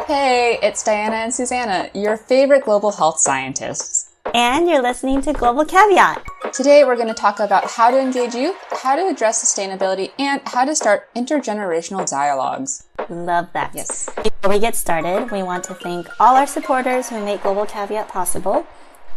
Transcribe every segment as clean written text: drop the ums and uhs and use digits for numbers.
Hey, it's Diana and Susanna, your favorite global health scientists. And you're listening to Global Caveat. Today we're going to talk about how to engage youth, how to address sustainability, and how to start intergenerational dialogues. Love that. Yes. Before we get started, we want to thank all our supporters who make Global Caveat possible.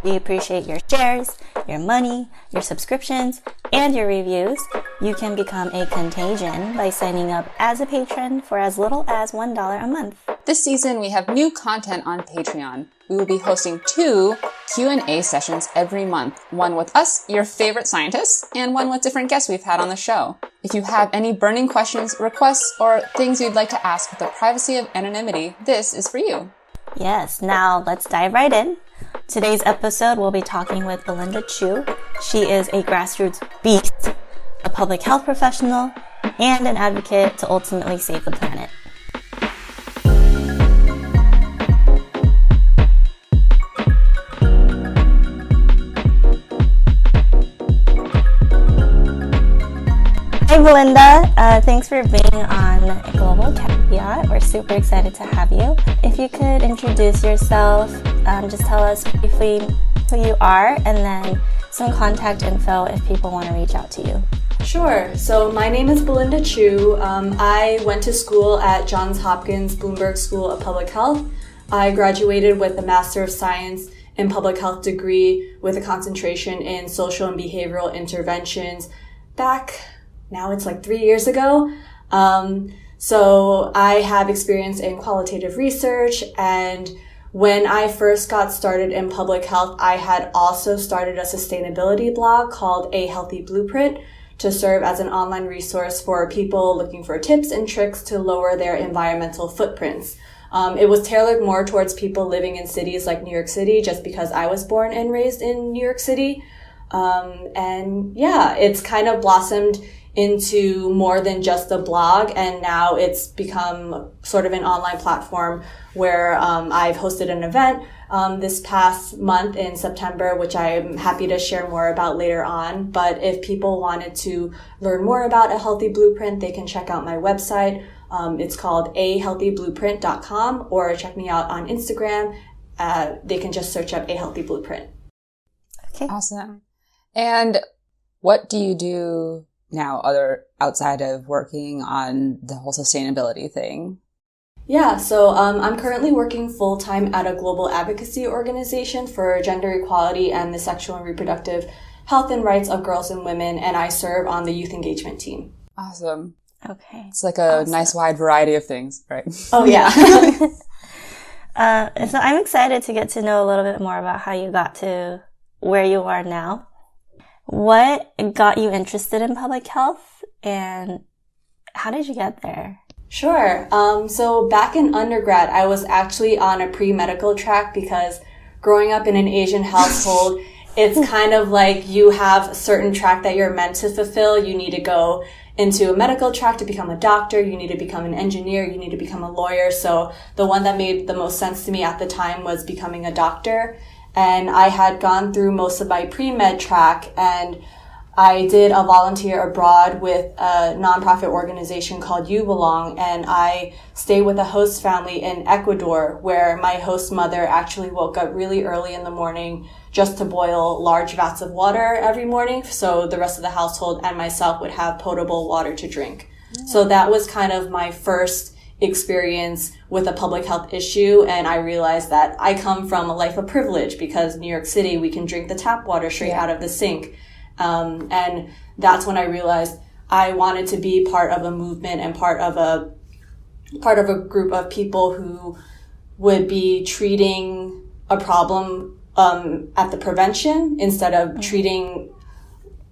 We appreciate your shares, your money, your subscriptions, and your reviews. You can become a contagion by signing up as a patron for as little as $1 a month. This season, we have new content on Patreon. We will be hosting 2 Q&A sessions every month, one with us, your favorite scientists, and one with different guests we've had on the show. If you have any burning questions, requests, or things you'd like to ask with the privacy of anonymity, this is for you. Yes, now let's dive right in. Today's episode, we'll be talking with Belinda Chiu. She is a grassroots beast, a public health professional, and an advocate to ultimately save the planet. Hey Belinda, thanks for being on Global Caveat. We're super excited to have you. If you could introduce yourself, just tell us briefly who you are and then some contact info if people want to reach out to you. Sure. So my name is Belinda Chiu. I went to school at Johns Hopkins Bloomberg School of Public Health. I graduated with a Master of Science in Public Health degree with a concentration in social and behavioral interventions now it's like 3 years ago. So I have experience in qualitative research, and when I first got started in public health, I had also started a sustainability blog called A Healthy Blueprint to serve as an online resource for people looking for tips and tricks to lower their environmental footprints. It was tailored more towards people living in cities like New York City, just because I was born and raised in New York City. And yeah, it's kind of blossomed into more than just a blog, and now it's become sort of an online platform where I've hosted an event this past month in September, which I'm happy to share more about later on. But if people wanted to learn more about A Healthy Blueprint, they can check out my website. It's called ahealthyblueprint.com, or check me out on Instagram. They can just search up A Healthy Blueprint. Okay. Awesome. And what do you do now outside of working on the whole sustainability thing? Yeah, so I'm currently working full-time at a global advocacy organization for gender equality and the sexual and reproductive health and rights of girls and women, and I serve on the youth engagement team. Awesome. Okay. It's like a nice wide variety of things, right? Oh, yeah. So I'm excited to get to know a little bit more about how you got to where you are now. What got you interested in public health, and how did you get there? Sure. So back in undergrad, I was actually on a pre-medical track because growing up in an Asian household, it's kind of like you have a certain track that you're meant to fulfill. You need to go into a medical track to become a doctor. You need to become an engineer. You need to become a lawyer. So the one that made the most sense to me at the time was becoming a doctor. And I had gone through most of my pre-med track, and I did a volunteer abroad with a nonprofit organization called You Belong, and I stayed with a host family in Ecuador where my host mother actually woke up really early in the morning just to boil large vats of water every morning, so the rest of the household and myself would have potable water to drink. So that was kind of my first experience with a public health issue, and I realized that I come from a life of privilege because New York City, we can drink the tap water straight out of the sink. And that's when I realized I wanted to be part of a movement and part of a group of people who would be treating a problem at the prevention instead of treating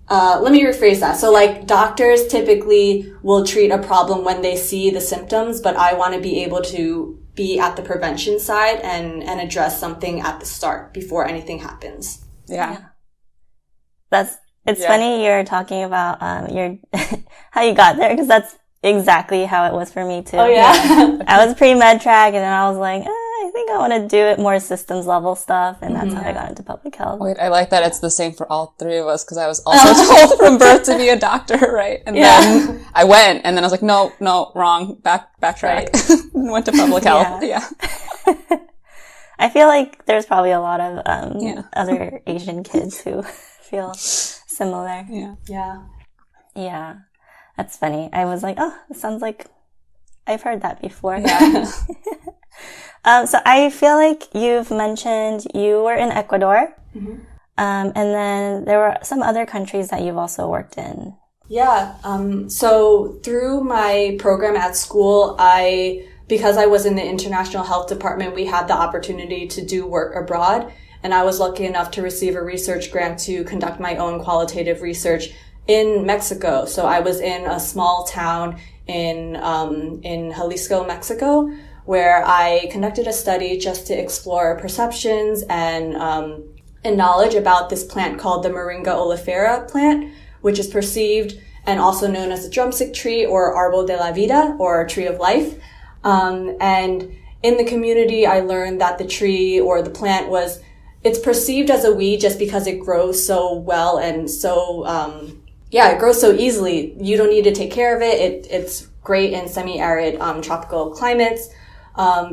let me rephrase that. So like doctors typically will treat a problem when they see the symptoms, but I want to be able to be at the prevention side and address something at the start before anything happens. Yeah. It's funny you're talking about your how you got there, because that's exactly how it was for me too. Oh yeah. I was pre-med track, and then I was like, I think think I want to do it more systems level stuff, and that's how I got into public health. Wait, I like that it's the same for all three of us, because I was also told from birth to be a doctor, right? And then I went, and then I was like, no, wrong, backtrack. Right. Went to public health. Yeah. I feel like there's probably a lot of other Asian kids who feel similar. Yeah. That's funny. I was like, oh, it sounds like I've heard that before. Yeah. So I feel like you've mentioned you were in Ecuador, and then there were some other countries that you've also worked in. Yeah. So through my program at school, because I was in the international health department, we had the opportunity to do work abroad. And I was lucky enough to receive a research grant to conduct my own qualitative research in Mexico. So I was in a small town in Jalisco, Mexico, where I conducted a study just to explore perceptions and knowledge about this plant called the Moringa oleifera plant, which is perceived and also known as the drumstick tree or Árbol de la Vida or tree of life. And in the community, I learned that the tree or the plant it's perceived as a weed just because it grows so well and so, it grows so easily. You don't need to take care of it. It's great in semi-arid, tropical climates.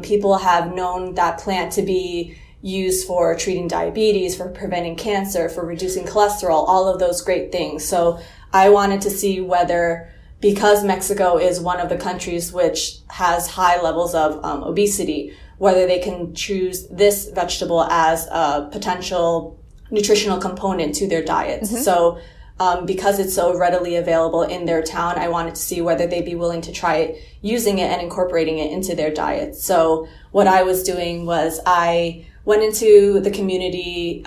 People have known that plant to be used for treating diabetes, for preventing cancer, for reducing cholesterol, all of those great things. So I wanted to see whether, because Mexico is one of the countries which has high levels of obesity, whether they can choose this vegetable as a potential nutritional component to their diets. So because it's so readily available in their town, I wanted to see whether they'd be willing to try using it and incorporating it into their diet. So what I was doing was I went into the community,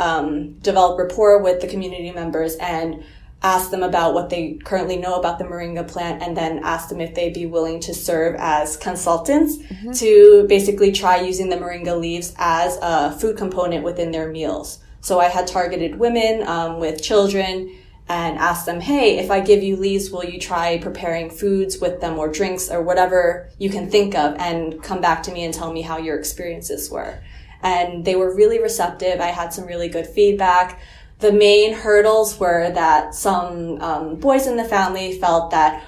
developed rapport with the community members and asked them about what they currently know about the moringa plant, and then asked them if they'd be willing to serve as consultants to basically try using the moringa leaves as a food component within their meals. So I had targeted women with children and asked them, hey, if I give you leaves, will you try preparing foods with them or drinks or whatever you can think of, and come back to me and tell me how your experiences were. And they were really receptive. I had some really good feedback. The main hurdles were that some boys in the family felt that,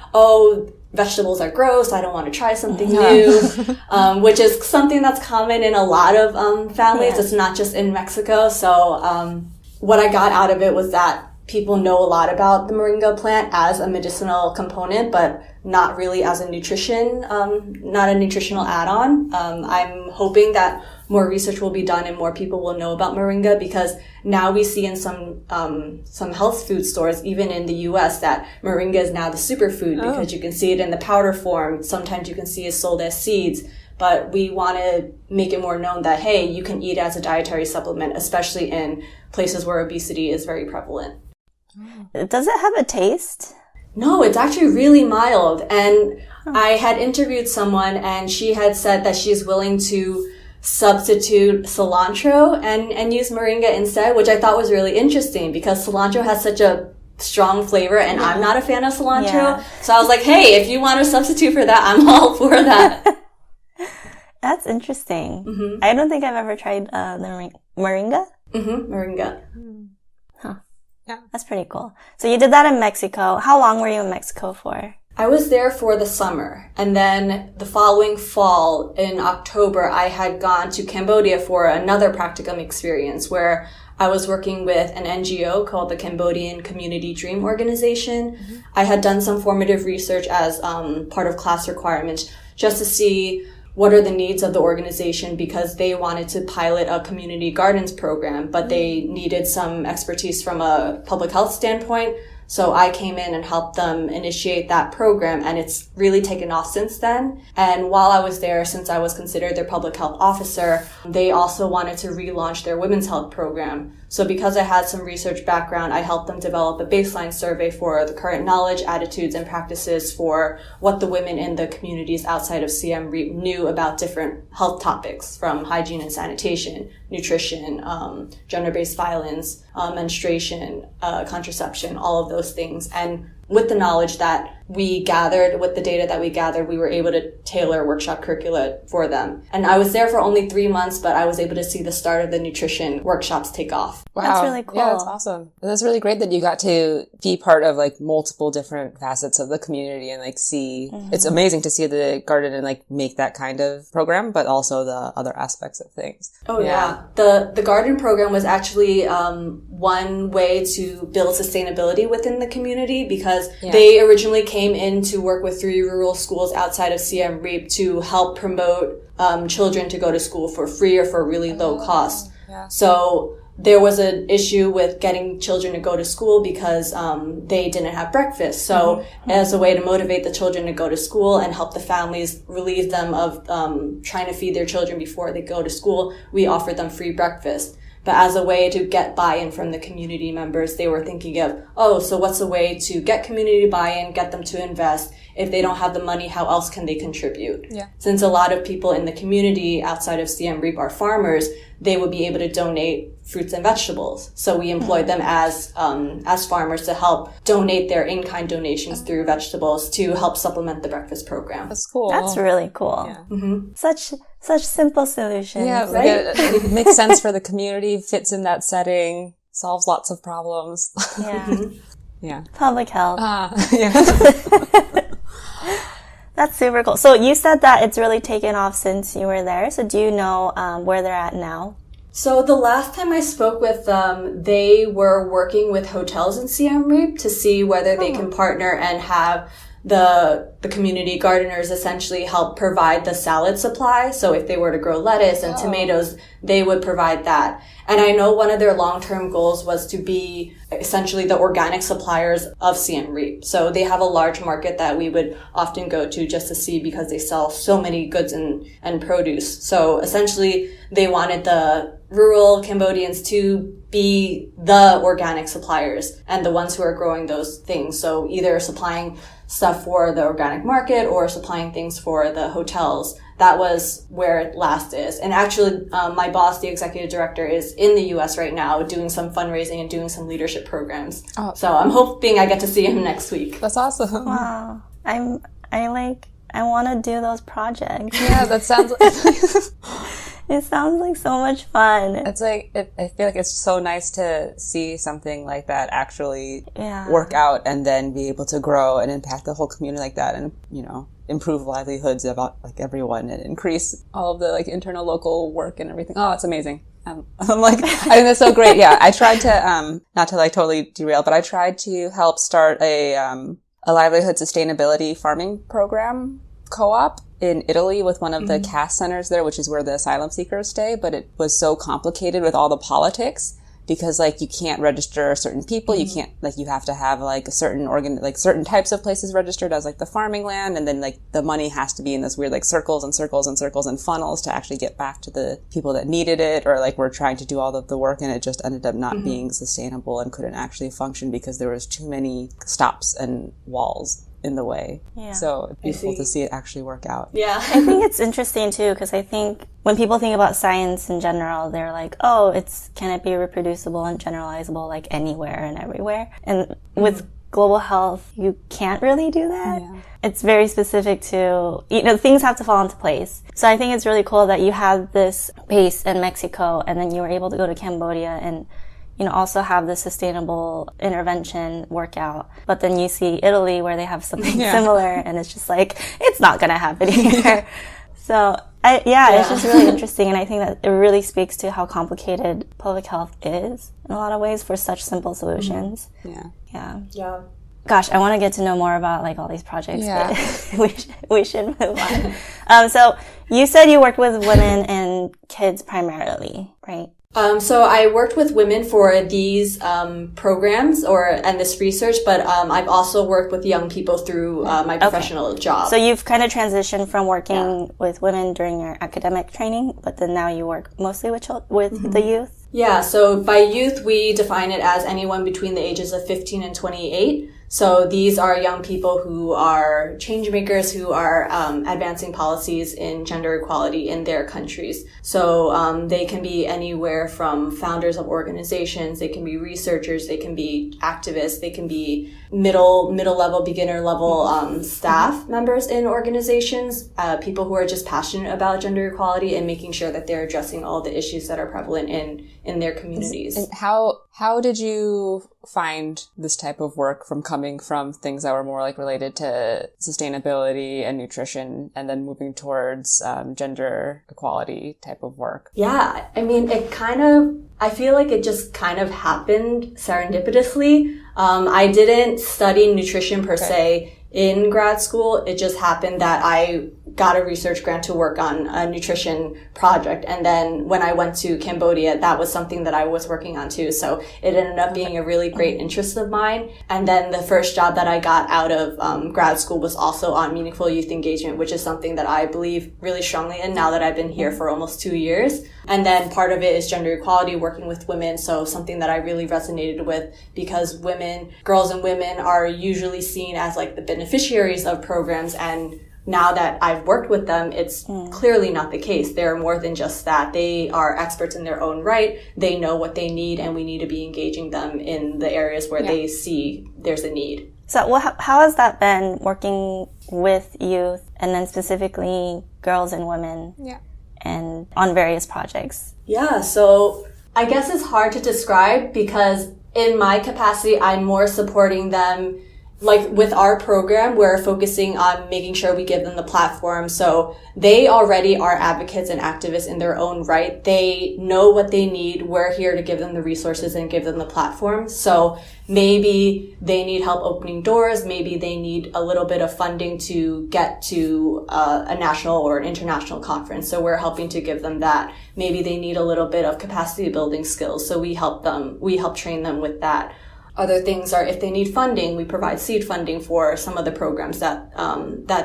vegetables are gross, I don't want to try something new, which is something that's common in a lot of families. It's not just in Mexico. So what I got out of it was that people know a lot about the moringa plant as a medicinal component, but not really as a nutritional add-on. I'm hoping that more research will be done and more people will know about moringa, because now we see in some health food stores, even in the US, that moringa is now the superfood because you can see it in the powder form. Sometimes you can see it sold as seeds. But we want to make it more known that, hey, you can eat it as a dietary supplement, especially in places where obesity is very prevalent. Does it have a taste? No, it's actually really mild. And I had interviewed someone and she had said that she's willing to substitute cilantro and use moringa instead, which I thought was really interesting because cilantro has such a strong flavor and I'm not a fan of cilantro. Yeah. So I was like, hey, if you want to substitute for that, I'm all for that. That's interesting. I don't think I've ever tried the moringa. Moringa. Huh. Yeah. That's pretty cool. So you did that in Mexico. How long were you in Mexico for? I was there for the summer. And then the following fall, in October, I had gone to Cambodia for another practicum experience where I was working with an NGO called the Cambodian Community Dream Organization. I had done some formative research as part of class requirements just to see what are the needs of the organization, because they wanted to pilot a community gardens program, but they needed some expertise from a public health standpoint. So I came in and helped them initiate that program, and it's really taken off since then. And while I was there, since I was considered their public health officer, they also wanted to relaunch their women's health program. So because I had some research background, I helped them develop a baseline survey for the current knowledge, attitudes, and practices for what the women in the communities outside of CM knew about different health topics, from hygiene and sanitation, nutrition, gender-based violence, menstruation, contraception, all of those things. And with the knowledge that we gathered, with the data that we gathered, we were able to tailor workshop curricula for them. And I was there for only 3 months, but I was able to see the start of the nutrition workshops take off. Wow. That's really cool. Yeah, that's awesome. And that's really great that you got to be part of like multiple different facets of the community and like see, it's amazing to see the garden and like make that kind of program, but also the other aspects of things. Oh yeah. The garden program was actually one way to build sustainability within the community, because they originally came in to work with 3 rural schools outside of Siem Reap to help promote children to go to school for free or for really low cost. So there was an issue with getting children to go to school because they didn't have breakfast. So as a way to motivate the children to go to school and help the families relieve them of trying to feed their children before they go to school, we offered them free breakfast. But as a way to get buy-in from the community members, they were thinking of, so what's a way to get community buy-in, get them to invest? If they don't have the money, how else can they contribute? Since a lot of people in the community outside of Siem Reap are farmers, they would be able to donate fruits and vegetables. So we employed them as farmers to help donate their in-kind donations through vegetables to help supplement the breakfast program. That's cool. That's really cool. Such simple solutions. Yeah, right? it makes sense for the community, fits in that setting, solves lots of problems. Yeah. Public health. That's super cool. So you said that it's really taken off since you were there. So do you know where they're at now? So the last time I spoke with them, they were working with hotels in Siem Reap to see whether they can partner and have the community gardeners essentially help provide the salad supply. So if they were to grow lettuce and tomatoes, they would provide that. And I know one of their long-term goals was to be essentially the organic suppliers of Siem Reap. So they have a large market that we would often go to just to see, because they sell so many goods and produce. So essentially they wanted the rural Cambodians to be the organic suppliers and the ones who are growing those things. So either supplying stuff for the organic market or supplying things for the hotels. That was where it last is. And actually, my boss, the executive director, is in the U.S. right now doing some fundraising and doing some leadership programs. So I'm hoping I get to see him next week. That's awesome. Wow. I want to do those projects. Yeah, that sounds It sounds like so much fun. It's like, I feel like it's so nice to see something like that actually work out and then be able to grow and impact the whole community like that, and, you know, improve livelihoods about like everyone and increase all of the like internal local work and everything. Oh, it's amazing. I'm like, I think that's so great. Yeah. I tried to, not to like totally derail, but I tried to help start a livelihood sustainability farming program co-op in Italy with one of the CAST centers there, which is where the asylum seekers stay. But it was so complicated with all the politics, because like you can't register certain people, you can't, like, you have to have like a certain certain types of places registered as like the farming land, and then like the money has to be in this weird like circles and circles and circles and funnels to actually get back to the people that needed it, or like were trying to do all of the work, and it just ended up not being sustainable and couldn't actually function because there was too many stops and walls in the way. So it's beautiful to see it actually work out. I think it's interesting too, because I think when people think about science in general, they're like, can it be reproducible and generalizable like anywhere and everywhere? And with global health, you can't really do that. It's very specific to, things have to fall into place. So I think it's really cool that you had this base in Mexico, and then you were able to go to Cambodia and also have the sustainable intervention workout. But then you see Italy where they have something similar, and it's just like, it's not going to happen here. So, it's just really interesting. And I think that it really speaks to how complicated public health is in a lot of ways for such simple solutions. Gosh, I want to get to know more about like all these projects, but we should move on. So you said you worked with women and kids primarily, right? So I worked with women for these programs and this research, but I've also worked with young people through my professional job. So you've kind of transitioned from working with women during your academic training, but then now you work mostly with the youth? Yeah, so by youth, we define it as anyone between the ages of 15 and 28. So these are young people who are change makers, who are advancing policies in gender equality in their countries. So they can be anywhere from founders of organizations, they can be researchers, they can be activists, they can be middle level, beginner level staff members in organizations, people who are just passionate about gender equality and making sure that they're addressing all the issues that are prevalent in their communities. And how did you find this type of work from coming from things that were more like related to sustainability and nutrition and then moving towards gender equality type of work? Yeah, I mean, I feel like it just kind of happened serendipitously. I didn't study nutrition per se in grad school. It just happened that I got a research grant to work on a nutrition project. And then when I went to Cambodia, that was something that I was working on too. So it ended up being a really great interest of mine. And then the first job that I got out of grad school was also on meaningful youth engagement, which is something that I believe really strongly in now that I've been here for almost 2 years. And then part of it is gender equality, working with women. So something that I really resonated with, because girls and women are usually seen as like the beneficiaries of programs, and now that I've worked with them, it's clearly not the case. They're more than just that. They are experts in their own right. They know what they need, and we need to be engaging them in the areas where they see there's a need. So how has that been working with youth, and then specifically girls and women and on various projects? Yeah, so I guess it's hard to describe, because in my capacity, I'm more supporting them. Like with our program, we're focusing on making sure we give them the platform. So they already are advocates and activists in their own right. They know what they need. We're here to give them the resources and give them the platform. So maybe they need help opening doors. Maybe they need a little bit of funding to get to a national or an international conference. So we're helping to give them that. Maybe they need a little bit of capacity building skills. So we help train them with that. Other things are, if they need funding, we provide seed funding for some of the programs that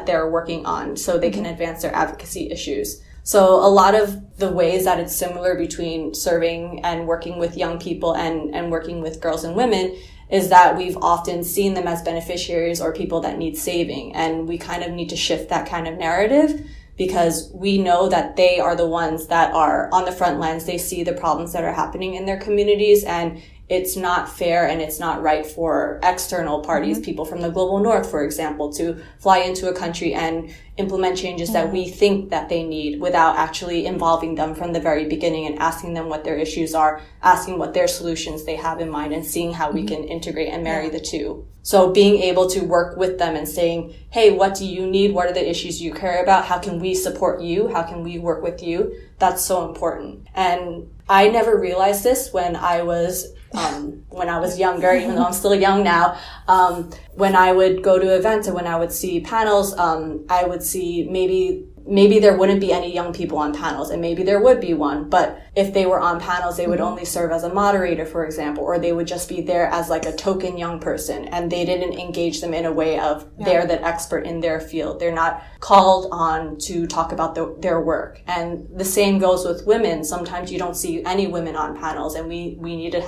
they're working on, so they can advance their advocacy issues. So a lot of the ways that it's similar between serving and working with young people and working with girls and women is that we've often seen them as beneficiaries or people that need saving. And we kind of need to shift that kind of narrative, because we know that they are the ones that are on the front lines. They see the problems that are happening in their communities, and it's not fair and it's not right for external parties, people from the global north, for example, to fly into a country and implement changes that we think that they need without actually involving them from the very beginning and asking them what their issues are, asking what their solutions they have in mind, and seeing how we can integrate and marry the two. So being able to work with them and saying, hey, what do you need? What are the issues you care about? How can we support you? How can we work with you? That's so important. And I never realized this when I was younger, even though I'm still young now. When I would go to events and when I would see panels, I would see maybe there wouldn't be any young people on panels, and maybe there would be one, but if they were on panels, they would only serve as a moderator, for example, or they would just be there as like a token young person, and they didn't engage them in a way of they're the expert in their field. They're not called on to talk about their work. And the same goes with women. Sometimes you don't see any women on panels, and we need to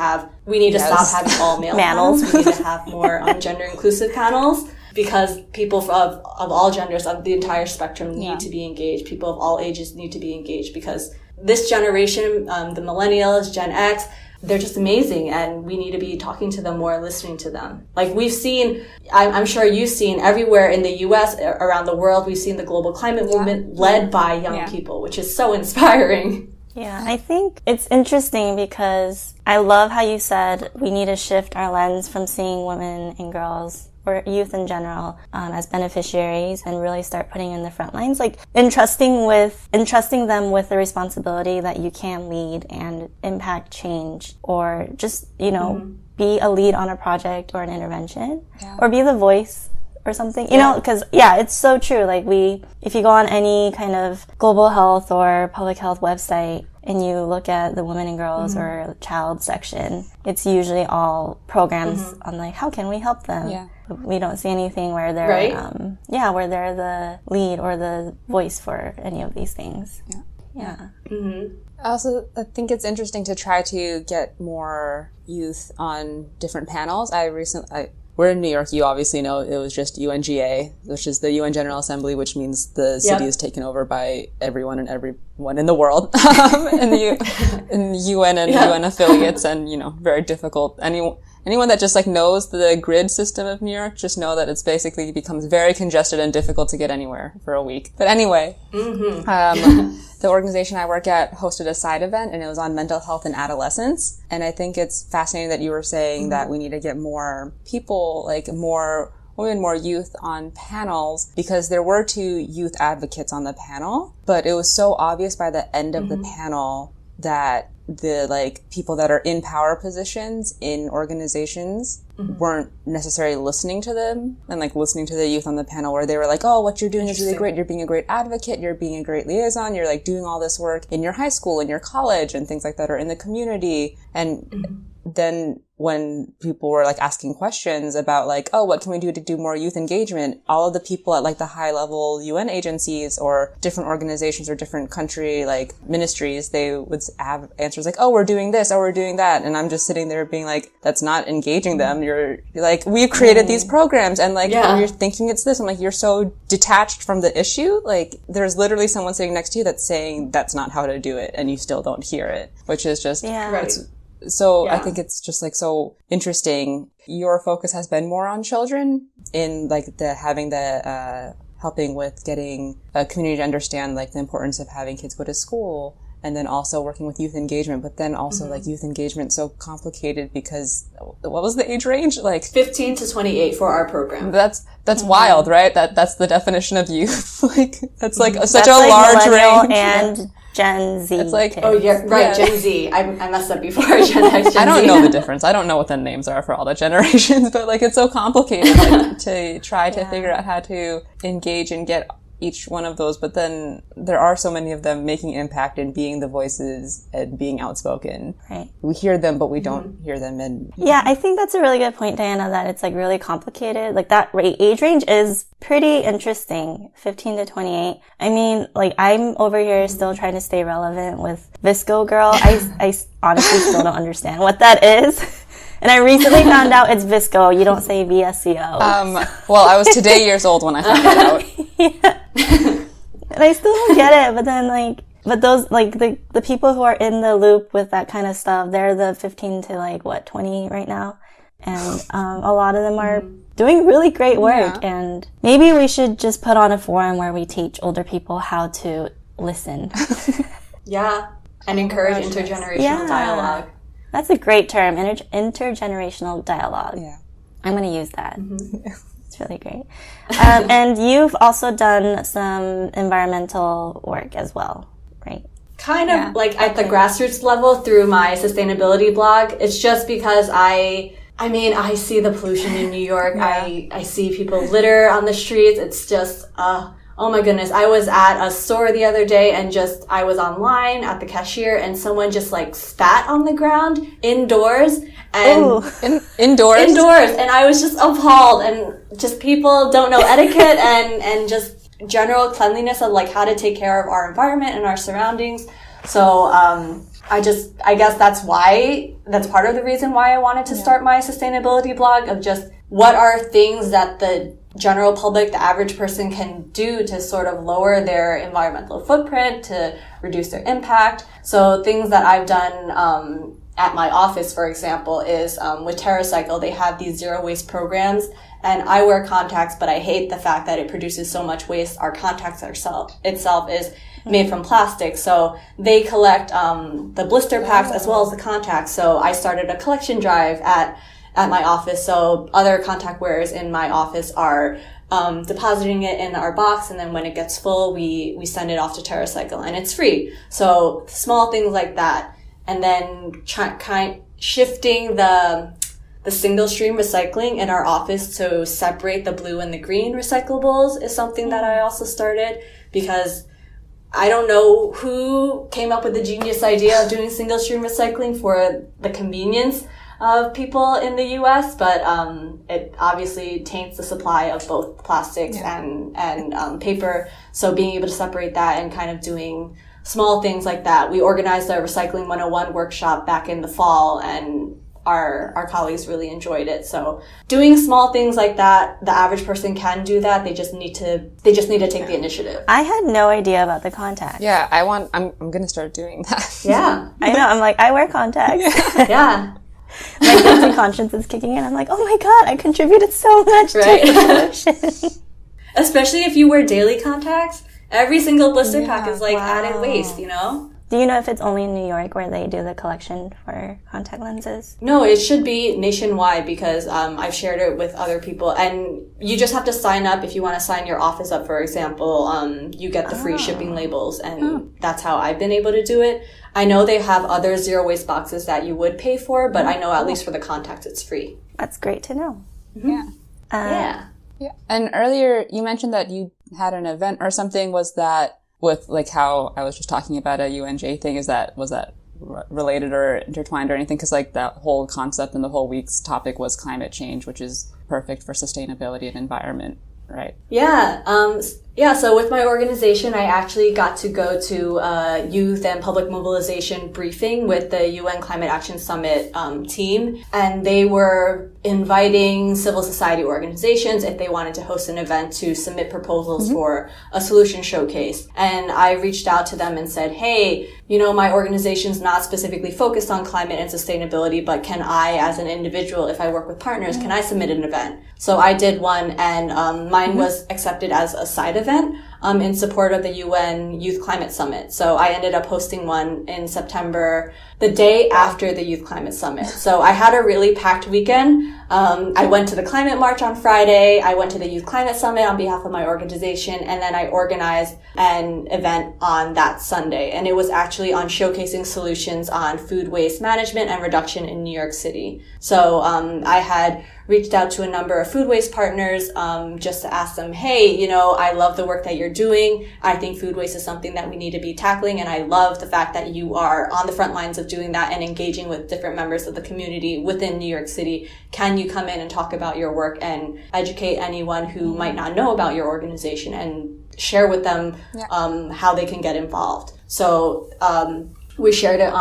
stop having all male panels. We need to have more gender inclusive panels, because people of all genders, of the entire spectrum, need to be engaged. People of all ages need to be engaged, because this generation, the millennials, Gen X, they're just amazing, and we need to be talking to them more and listening to them. Like we've seen, I'm sure you've seen everywhere in the US, around the world, we've seen the global climate movement led by young people, which is so inspiring. Yeah, I think it's interesting because I love how you said we need to shift our lens from seeing women and girls or youth in general as beneficiaries and really start putting in the front lines, like entrusting them with the responsibility that you can lead and impact change, or just, be a lead on a project or an intervention, or be the voice or something, you know, because it's so true. Like if you go on any kind of global health or public health website and you look at the women and girls or child section, it's usually all programs on like, how can we help them? Yeah. We don't see anything where they're, where they're the lead or the voice for any of these things. Yeah. I think it's interesting to try to get more youth on different panels. I we're in New York. You obviously know it was just UNGA, which is the UN General Assembly, which means the city is taken over by everyone and everyone in the world, in the UN and UN affiliates, and, you know, very difficult. Anyone that just like knows the grid system of New York, just know that it's basically becomes very congested and difficult to get anywhere for a week. But anyway, the organization I work at hosted a side event, and it was on mental health in adolescence. And I think it's fascinating that you were saying that we need to get more people, like more women, more youth on panels, because there were 2 youth advocates on the panel, but it was so obvious by the end of the panel that the like people that are in power positions in organizations weren't necessarily listening to them, and like listening to the youth on the panel, where they were like, oh, what you're doing is really great. You're being a great advocate. You're being a great liaison. You're like doing all this work in your high school, in your college, and things like that, or in the community. And then when people were like asking questions about like, oh, what can we do to do more youth engagement? All of the people at like the high level UN agencies or different organizations or different country like ministries, they would have answers like, oh, we're doing this, oh, we're doing that. And I'm just sitting there being like, that's not engaging them. You're like, we've created these programs, and like, you're thinking it's this. I'm like, you're so detached from the issue. Like, there's literally someone sitting next to you that's saying that's not how to do it, and you still don't hear it, which is just, So I think it's just like so interesting. Your focus has been more on children in like helping with getting a community to understand like the importance of having kids go to school, and then also working with youth engagement, but then also like youth engagement so complicated because what was the age range? Like 15 to 28 for our program. That's wild, right? That's the definition of youth. Like that's like such that's a like large millennial range. And Gen Z. It's like, oh yeah, right, Gen Z. I messed up before. Gen X, Gen Z. I don't know the difference. I don't know what the names are for all the generations, but like it's so complicated like, to try to figure out how to engage and get each one of those. But then there are so many of them making impact and being the voices and being outspoken. Right. We hear them, but we don't hear them. And yeah, I think that's a really good point, Diana, that it's like really complicated. Like that age range is pretty interesting, 15 to 28. I mean, like I'm over here still trying to stay relevant with Visco Girl. I honestly still don't understand what that is. And I recently found out it's Visco. You don't say VSCO. Well, I was today years old when I found that out. And I still don't get it, but then like, but those, like, the people who are in the loop with that kind of stuff, they're the 15 to like, 20 right now. And, a lot of them are doing really great work. Yeah. And maybe we should just put on a forum where we teach older people how to listen. Yeah. And encourage intergenerational dialogue. That's a great term, intergenerational dialogue. Yeah. I'm going to use that. It's really great. And you've also done some environmental work as well, right? Kind of like at the grassroots level through my sustainability blog. It's just because I see the pollution in New York. Yeah. I see people litter on the streets. It's just, oh my goodness. I was at a store the other day and I was online at the cashier and someone just like spat on the ground indoors. And indoors? Indoors. And I was just appalled, and just people don't know etiquette and just general cleanliness of like how to take care of our environment and our surroundings. So, I guess that's part of the reason why I wanted to start my sustainability blog, of just what are things that the general public, the average person can do to sort of lower their environmental footprint, to reduce their impact. So things that I've done, at my office, for example, is, with TerraCycle, they have these zero waste programs, and I wear contacts, but I hate the fact that it produces so much waste. Our contacts itself is made from plastic. So they collect, the blister packs as well as the contacts. So I started a collection drive at my office. So other contact wearers in my office are depositing it in our box, and then when it gets full, we send it off to TerraCycle, and it's free. So small things like that. And then shifting the single stream recycling in our office to separate the blue and the green recyclables is something that I also started, because I don't know who came up with the genius idea of doing single stream recycling for the convenience of people in the US, but it obviously taints the supply of both plastics and paper. So being able to separate that and kind of doing small things like that. We organized a Recycling 101 workshop back in the fall, and our colleagues really enjoyed it. So doing small things like that, the average person can do that. They just need to take the initiative. I had no idea about the contacts. Yeah, I'm going to start doing that. Yeah. I know. I'm like, I wear contacts. Yeah. My guilty conscience is kicking in. I'm like, oh my God, I contributed so much to the solution. Especially if you wear daily contacts. Every single blister pack is like added waste, you know? Do you know if it's only in New York where they do the collection for contact lenses? No, it should be nationwide because I've shared it with other people. And you just have to sign up. If you want to sign your office up, for example, you get the free shipping labels. And that's how I've been able to do it. I know they have other zero waste boxes that you would pay for, but I know at least for the contacts, it's free. That's great to know. Yeah. Yeah. And earlier you mentioned that you had an event or something. Was that with like how I was just talking about a UNJ thing? Was that related or intertwined or anything? Because like that whole concept and the whole week's topic was climate change, which is perfect for sustainability and environment, right? Yeah. So with my organization, I actually got to go to a youth and public mobilization briefing with the UN Climate Action Summit team. And they were inviting civil society organizations if they wanted to host an event to submit proposals for a solution showcase. And I reached out to them and said, hey, you know, my organization's not specifically focused on climate and sustainability, but can I, as an individual, if I work with partners, can I submit an event? So I did one, and mine was accepted as a side event in support of the UN Youth Climate Summit. So I ended up hosting one in September, the day after the Youth Climate Summit. So I had a really packed weekend. I went to the climate march on Friday. I went to the Youth Climate Summit on behalf of my organization. And then I organized an event on that Sunday. And it was actually on showcasing solutions on food waste management and reduction in New York City. So I had reached out to a number of food waste partners just to ask them, hey, you know, I love the work that you're doing. I think food waste is something that we need to be tackling. And I love the fact that you are on the front lines of doing that and engaging with different members of the community within New York City. Can you come in and talk about your work and educate anyone who might not know about your organization and share with them how they can get involved? So we shared it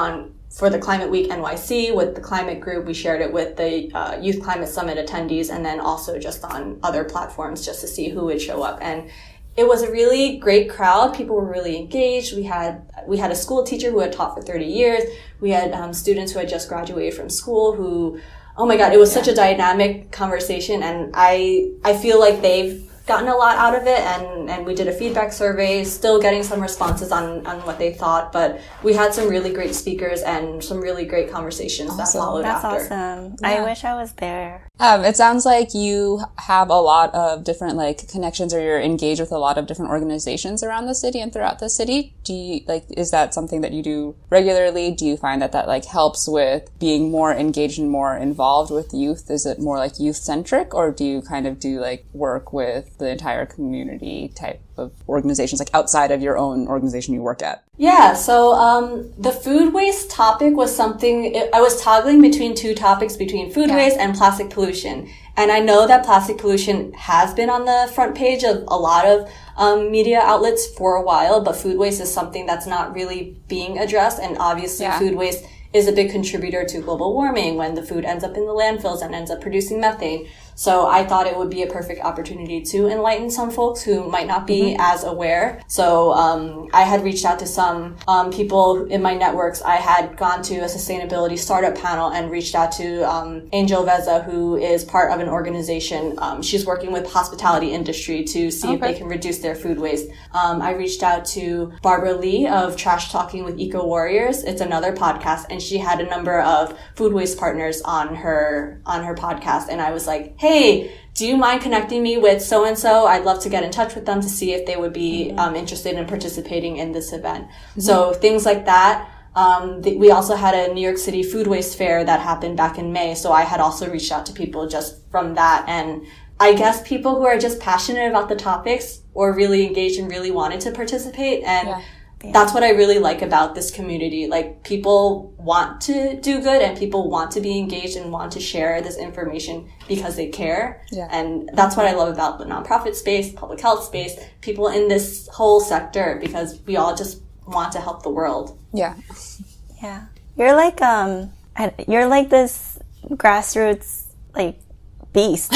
for the Climate Week NYC with the climate group. We shared it with the Youth Climate Summit attendees, and then also just on other platforms just to see who would show up. And it was a really great crowd. People were really engaged. We had a school teacher who had taught for 30 years. We had students who had just graduated from school who, oh my God, it was such a dynamic conversation. And I feel like they've gotten a lot out of it, and we did a feedback survey, still getting some responses on what they thought, but we had some really great speakers and some really great conversations that followed after. That's awesome. Yeah. I wish I was there. It sounds like you have a lot of different like connections, or you're engaged with a lot of different organizations around the city and throughout the city. Do you is that something that you do regularly? Do you find that like helps with being more engaged and more involved with youth? Is it more like youth centric, or do you kind of do like work with the entire community type of organizations, like outside of your own organization you work at? Yeah, so the food waste topic was something, I was toggling between two topics, between food waste and plastic pollution. And I know that plastic pollution has been on the front page of a lot of media outlets for a while, but food waste is something that's not really being addressed. And obviously food waste is a big contributor to global warming when the food ends up in the landfills and ends up producing methane. So I thought it would be a perfect opportunity to enlighten some folks who might not be as aware. So I had reached out to some people in my networks. I had gone to a sustainability startup panel and reached out to Angel Veza, who is part of an organization. She's working with hospitality industry to see if they can reduce their food waste. I reached out to Barbara Lee of Trash Talking with Eco Warriors. It's another podcast, and she had a number of food waste partners on her podcast. And I was like, hey, do you mind connecting me with so-and-so? I'd love to get in touch with them to see if they would be interested in participating in this event. So things like that. We also had a New York City food waste fair that happened back in May. So I had also reached out to people just from that. And I guess people who are just passionate about the topics or really engaged and really wanted to participate. And that's what I really like about this community. Like, people want to do good and people want to be engaged and want to share this information because they care. Yeah. And that's what I love about the nonprofit space, public health space, people in this whole sector, because we all just want to help the world. Yeah. Yeah. You're like this grassroots, like, beast.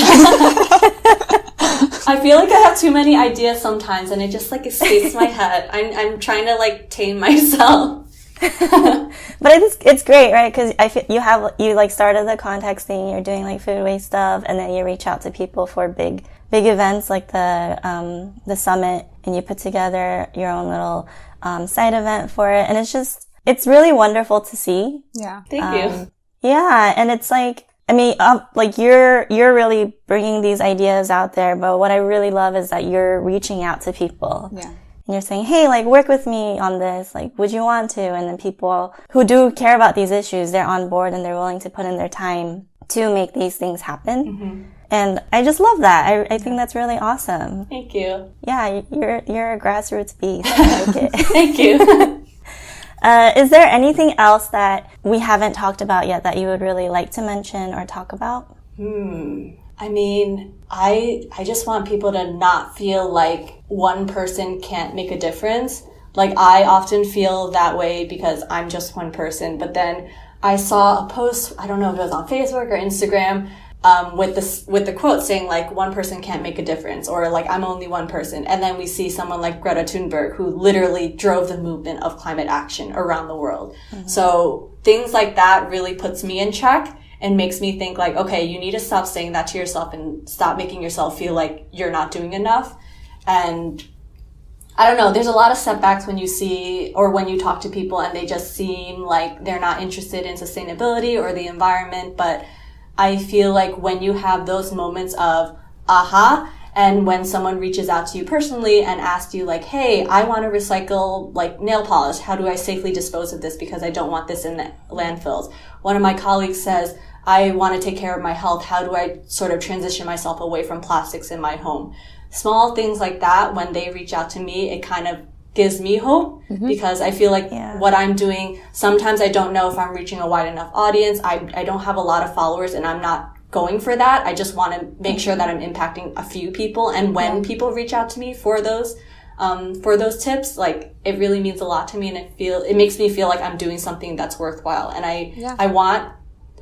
I feel like I have too many ideas sometimes, and it just like escapes my head. I'm trying to like tame myself. But it's great, right? Because you like started the context thing. You're doing like food waste stuff, and then you reach out to people for big events like the summit, and you put together your own little side event for it, and it's really wonderful to see. Yeah, thank you. Yeah, and it's like, I mean, like you're really bringing these ideas out there, but what I really love is that you're reaching out to people. Yeah. And you're saying, hey, like, work with me on this. Like, would you want to? And then people who do care about these issues, they're on board and they're willing to put in their time to make these things happen. Mm-hmm. And I just love that. I think that's really awesome. Thank you. Yeah, you're a grassroots beast. I like it. Thank you. Is there anything else that we haven't talked about yet that you would really like to mention or talk about? I mean, I just want people to not feel like one person can't make a difference. Like, I often feel that way because I'm just one person. But then I saw a post, I don't know if it was on Facebook or Instagram, with the quote saying like, one person can't make a difference, or like, I'm only one person. And then we see someone like Greta Thunberg, who literally drove the movement of climate action around the world. Mm-hmm. So things like that really puts me in check and makes me think like, okay, you need to stop saying that to yourself and stop making yourself feel like you're not doing enough. And I don't know, there's a lot of setbacks when you see, or when you talk to people and they just seem like they're not interested in sustainability or the environment. But I feel like when you have those moments of aha, and when someone reaches out to you personally and asks you like, hey, I want to recycle like nail polish. How do I safely dispose of this because I don't want this in the landfills? One of my colleagues says, I want to take care of my health. How do I sort of transition myself away from plastics in my home? Small things like that, when they reach out to me, it kind of gives me hope, because I feel like what I'm doing, sometimes I don't know if I'm reaching a wide enough audience. I don't have a lot of followers and I'm not going for that. I just want to make sure that I'm impacting a few people. And when people reach out to me for those tips, like, it really means a lot to me, and it makes me feel like I'm doing something that's worthwhile. And I want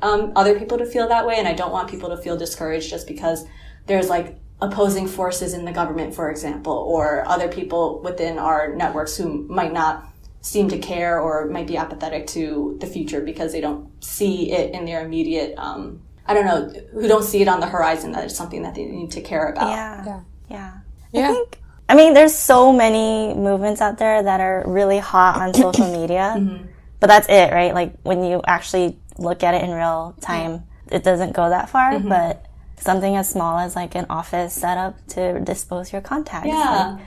other people to feel that way, and I don't want people to feel discouraged just because there's like opposing forces in the government, for example, or other people within our networks who might not seem to care or might be apathetic to the future because they don't see it in their immediate, I don't know, who don't see it on the horizon that it's something that they need to care about. Yeah. I mean, there's so many movements out there that are really hot on social media, but that's it, right? Like, when you actually look at it in real time, it doesn't go that far, but something as small as like an office setup to dispose your contacts. Like,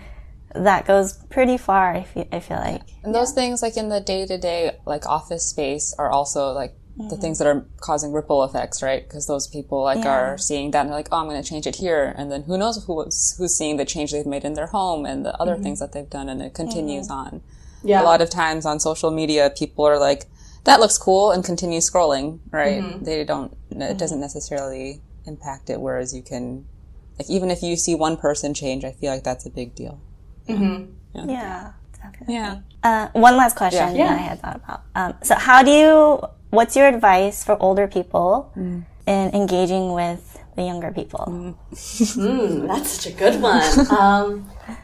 that goes pretty far, I feel like. And those things, like in the day-to-day, like office space, are also like the things that are causing ripple effects, right? Because those people like are seeing that and they're like, oh, I'm going to change it here. And then who knows who's seeing the change they've made in their home and the other things that they've done, and it continues on. Yeah. A lot of times on social media, people are like, that looks cool, and continue scrolling, right? They don't, it doesn't necessarily impact it, whereas you can, like, even if you see one person change, I feel like that's a big deal. Yeah, definitely. One last question that I had thought about. So what's your advice for older people in engaging with the younger people? That's such a good one.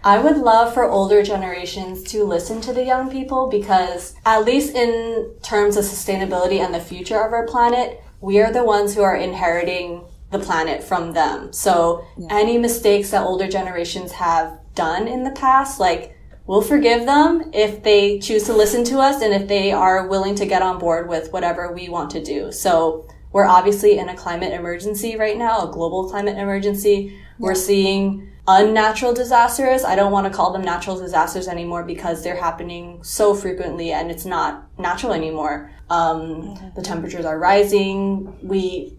I would love for older generations to listen to the young people, because at least in terms of sustainability and the future of our planet, we are the ones who are inheriting the planet from them. So any mistakes that older generations have done in the past, like, we'll forgive them if they choose to listen to us and if they are willing to get on board with whatever we want to do. So we're obviously in a climate emergency right now, a global climate emergency. We're seeing unnatural disasters. I don't want to call them natural disasters anymore because they're happening so frequently and it's not natural anymore. The temperatures are rising. We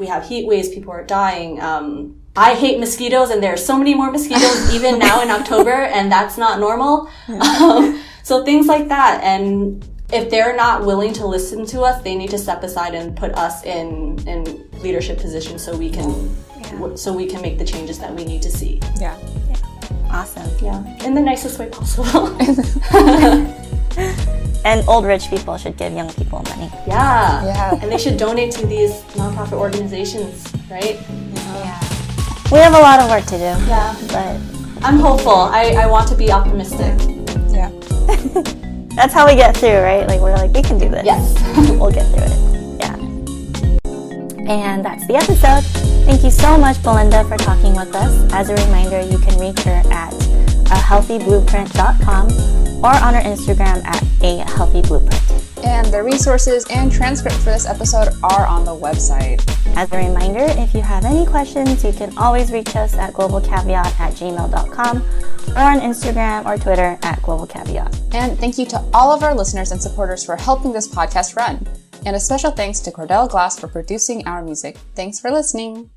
have heat waves. People are dying. I hate mosquitoes, and there are so many more mosquitoes even now in October, and that's not normal. So things like that. And if they're not willing to listen to us, they need to step aside and put us in leadership positions so we can make the changes that we need to see. Yeah. Awesome. Yeah. In the nicest way possible. And old rich people should give young people money. Yeah. And they should donate to these nonprofit organizations, right? Yeah. We have a lot of work to do. Yeah. But I'm hopeful. I want to be optimistic. Yeah. That's how we get through, right? Like, we're like, we can do this. Yes. We'll get through it. Yeah. And that's the episode. Thank you so much, Belinda, for talking with us. As a reminder, you can reach her at ahealthyblueprint.com or on her Instagram at ahealthyblueprint. And the resources and transcript for this episode are on the website. As a reminder, if you have any questions, you can always reach us at globalcaveat@gmail.com or on Instagram or Twitter at globalcaveat. And thank you to all of our listeners and supporters for helping this podcast run. And a special thanks to Cordell Glass for producing our music. Thanks for listening.